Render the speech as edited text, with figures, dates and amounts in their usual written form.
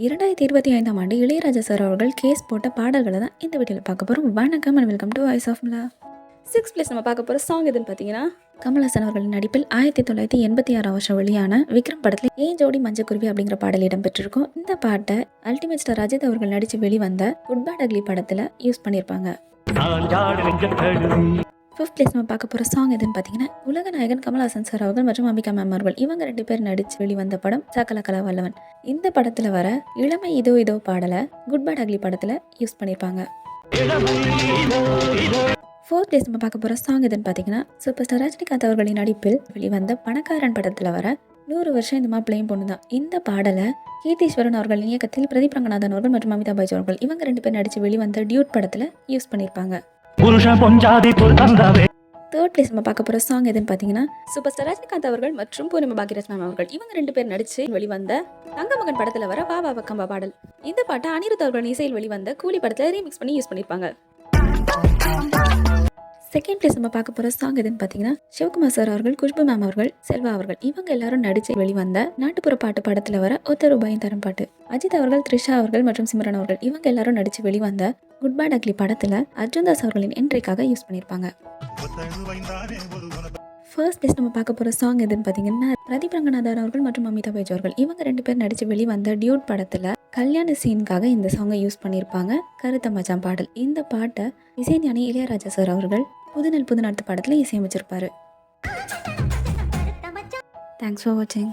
2025ஆம் ஆண்டு இளையராஜா சார் அவர்கள் கேஸ் போட்ட பாடல்களை தான் இந்த வீடியோவில் பார்க்க போகிறோம். வணக்கம் and welcome to voice of Mila. 6 places நம்ம பார்க்க போகிற சாங் எதுன்னு பார்த்தீங்கன்னா, கமல்ஹாசன் அவர்களின் நடிப்பில் 1986ஆம் வருஷம் வெளியான விக்ரம் படத்தில் ஏன் ஜோடி மஞ்சக்குருவி அப்படிங்கிற பாடல் இடம்பெற்றிருக்கும். இந்த பாட்டை அல்டிமேட் ஸ்டார் அஜித் அவர்கள் நடித்து வெளிவந்த குட் பேட் அக்லி படத்தில் யூஸ் பண்ணியிருப்பாங்க. 5th பிளேஸ் நம்ம பார்க்க போகிற சாங் எதுன்னு பார்த்தீங்கன்னா, உலக நாயகன் கமல்ஹாசன் சார் அவர்கள் மற்றும் அம்பிகா மேம் அவர்கள் இவங்க 2 பேர் நடித்து வெளிவந்த படம் சகலகலா வல்லவன். இந்த படத்தில் வர இளமை இதோ இதோ பாடலை குட் பேட் அக்லி படத்தில் யூஸ் பண்ணியிருப்பாங்க. 4th பிளேஸ் நம்ம பார்க்க போகிற சாங் எதுன்னு பார்த்தீங்கன்னா, சூப்பர் ஸ்டார் ரஜினிகாந்த் அவர்களின் நடிப்பில் வெளிவந்த பணக்காரன் படத்தில் வர 100 வருஷம் இந்த மாப்பிள்ளையும் பொண்ணு தான். இந்த பாடலை கீர்த்தீஸ்வரன் அவர்களின் இயக்கத்தில் பிரதீப் ரங்கநாதன் அவர்கள் மற்றும் அமிதாப் பச்சன் அவர்கள் இவங்க 2 பேர் நடித்து வெளிவந்த டியூட் படத்தில் யூஸ் பண்ணியிருப்பாங்க. 3rd பிளேஸ் நம்ம பார்க்க போகிற சாங் எதுன்னு பார்த்தீங்கன்னா, சூப்பர் ஸ்டார் ரஜினிகாந்த் அவர்கள் மற்றும் பூர்ணிமா பாக்யராஜ் மேம் அவர்கள் இவங்க 2 பேர் நடித்து வெளிவந்த தங்கமகன் படத்தில் வர வா வா வக்கம்பா பாடல். இந்த பாட்டை அனிருத் அவர்களின் இசையில் வெளிவந்த கூலி படத்தில் ரீமிக்ஸ் பண்ணி யூஸ் பண்ணியிருப்பாங்க. 2nd பிளேஸ் நம்ம பார்க்க போகிற சாங் எதுன்னு பார்த்தீங்கன்னா, சிவகுமார் சார் அவர்கள், குஷ்பு மேம் அவர்கள், செல்வா அவர்கள் இவங்க எல்லாரும் நடித்து வெளிவந்த நாட்டுப்புற பாட்டு படத்தில் வர ஒத்த ரூபாயும் தரும் பாட்டு. அஜித் அவர்கள், த்ரிஷா அவர்கள் மற்றும் சிம்ரன் அவர்கள் இவங்க எல்லாரும் நடித்து வெளிவந்த குட் பேட் அக்லி படத்தில் அர்ஜுன் தாஸ் அவர்களின் என்ட்ரிக்காக யூஸ் பண்ணியிருப்பாங்க. 1st பிளேஸ் நம்ம பார்க்க போகிற சாங் எதுன்னு பார்த்தீங்கன்னா, பிரதீப் ரங்கநாதன் அவர்கள் மற்றும் அமிதாப் பச்சன் அவர்கள் இவங்க 2 பேர் நடித்து வெளிவந்த டியூட் படத்தில் கல்யாண சீனுக்காக இந்த சாங்கை யூஸ் பண்ணியிருப்பாங்க. கருத்த மச்சான் பாடல். இந்த பாட்டை இசைஞானி இளையராஜா சார் அவர்கள் புதுநாட்டு படத்தில் இசையமைச்சிருப்பாரு. தேங்க்ஸ் ஃபார் வாட்சிங்.